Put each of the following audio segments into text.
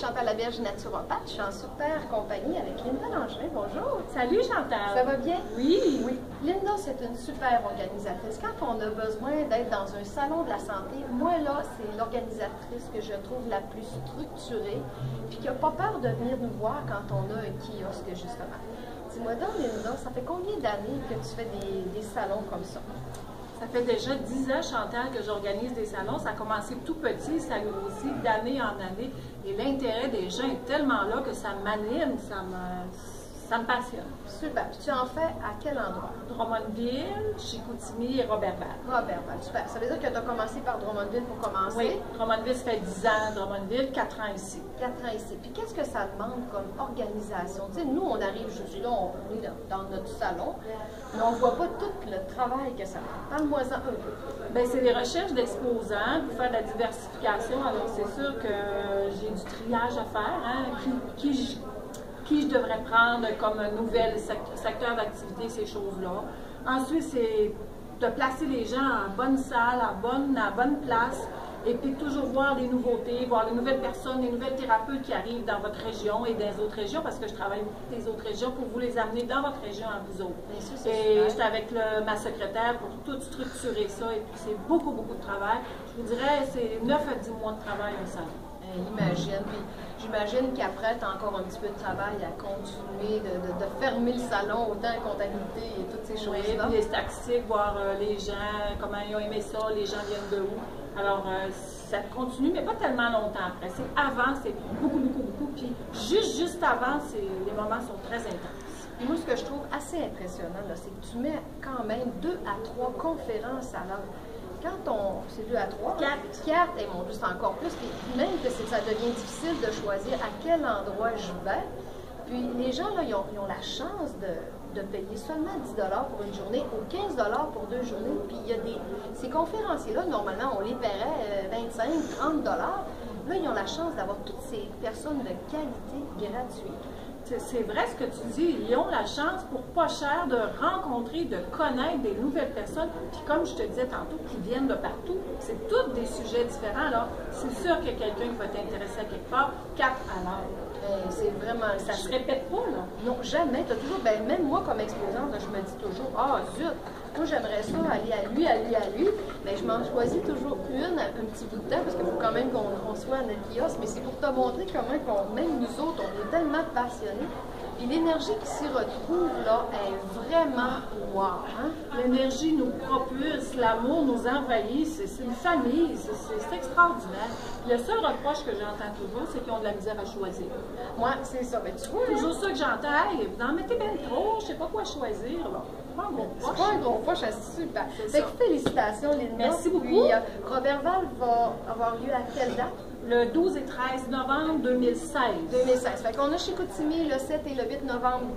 Chantal Laberge, naturopathe. Je suis en super compagnie avec Linda Langevin. Bonjour. Salut Chantal. Ça va bien? Oui. Oui. Linda, c'est une super organisatrice. Quand on a besoin d'être dans un salon de la santé, moi là, c'est l'organisatrice que je trouve la plus structurée, puis qui n'a pas peur de venir nous voir quand on a un kiosque, justement. Dis-moi donc, Linda, ça fait combien d'années que tu fais des salons comme ça? Ça fait déjà 10 ans, Chantal, que j'organise des salons. Ça a commencé tout petit, ça grossit d'année en année. Et l'intérêt des gens est tellement là que ça m'anime, ça me passionne. Super. Puis tu en fais à quel endroit? Drummondville, Chicoutimi et Roberval. Roberval, super. Ça veut dire que tu as commencé par Drummondville pour commencer? Oui, Drummondville, ça fait 10 ans. Drummondville, 4 ans ici. 4 ans ici. Puis qu'est-ce que ça demande comme organisation? Tu sais, nous, on arrive juste là, on est dans notre salon, mais on ne voit pas tout le travail que ça demande. Parle-moi-en un peu. Bien, c'est des recherches d'exposants pour faire de la diversification. Alors, c'est sûr que j'ai du triage à faire. Hein, qui je devrais prendre comme nouvel secteur d'activité, ces choses-là. Ensuite, c'est de placer les gens en bonne salle, à bonne place, et puis toujours voir des nouveautés, voir les nouvelles personnes, les nouvelles thérapeutes qui arrivent dans votre région et dans les autres régions, parce que je travaille beaucoup avec les autres régions pour vous les amener dans votre région à vous autres. Bien sûr, et j'étais avec ma secrétaire pour tout structurer ça, et puis c'est beaucoup de travail. Je vous dirais, c'est 9 à 10 mois de travail au salon. Imagine. Puis j'imagine qu'après, tu as encore un petit peu de travail à continuer, de fermer le salon, autant la comptabilité et toutes ces choses-là. Oui, puis les statistiques, voir les gens, comment ils ont aimé ça, les gens viennent de où. Alors, ça continue, mais pas tellement longtemps après. C'est avant, c'est beaucoup. Puis juste avant, les moments sont très intenses. Et moi, ce que je trouve assez impressionnant, c'est que tu mets quand même 2 à 3 conférences à l'heure. Quand c'est 2 à 3, 4, et mon Dieu, c'est encore plus, puis même que ça devient difficile de choisir à quel endroit je vais. Puis les gens, là, ils ont la chance de payer seulement 10 $ pour une journée ou 15 $ pour 2 journées. Puis il y a ces conférenciers-là, normalement, on les paierait 25, 30 $. Là, ils ont la chance d'avoir toutes ces personnes de qualité gratuites. C'est vrai ce que tu dis, ils ont la chance pour pas cher de rencontrer, de connaître des nouvelles personnes, puis comme je te disais tantôt, qui viennent de partout. C'est tous des sujets différents, alors c'est sûr qu'il y a quelqu'un qui va t'intéresser à quelque part, 4 à l'heure. C'est vraiment... Ça se répète pas, là? Non, jamais. T'as toujours, même moi, comme exposante, je me dis toujours, zut, moi, j'aimerais ça aller à lui, mais je m'en choisis toujours une un petit bout de temps, parce qu'il faut quand même qu'on soit à notre kiosque, mais c'est pour te montrer comment, même nous autres, on est tellement passionnés. Et l'énergie qui s'y retrouve, là, est vraiment wow. Hein? L'énergie nous propulse, l'amour nous envahit, c'est une famille, c'est extraordinaire. Le seul reproche que j'entends toujours, c'est qu'ils ont de la misère à choisir. Moi, c'est ça. Ben, tu vois, toujours ça que j'entends. Hey, vous en mettez bien trop, je ne sais pas quoi choisir. C'est pas un gros poche, c'est super. Fait que félicitations, Linda. Merci beaucoup. Puis, Roberval va avoir lieu à quelle date? Le 12 et 13 novembre 2016. 2016. Fait qu'on a chez Chicoutimi le 7 et le 8 novembre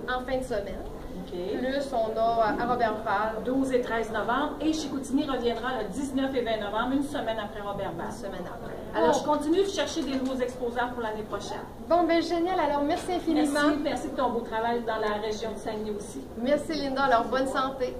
en fin de semaine. Okay. Plus, on a à Roberval. 12 et 13 novembre. Et Chicoutimi reviendra le 19 et 20 novembre, une semaine après Roberval. Une semaine après. Alors, je continue de chercher des nouveaux exposants pour l'année prochaine. Bon, ben génial. Alors, merci infiniment. Merci de ton beau travail dans la région de Saguenay aussi. Merci, Linda. Alors, bonne santé.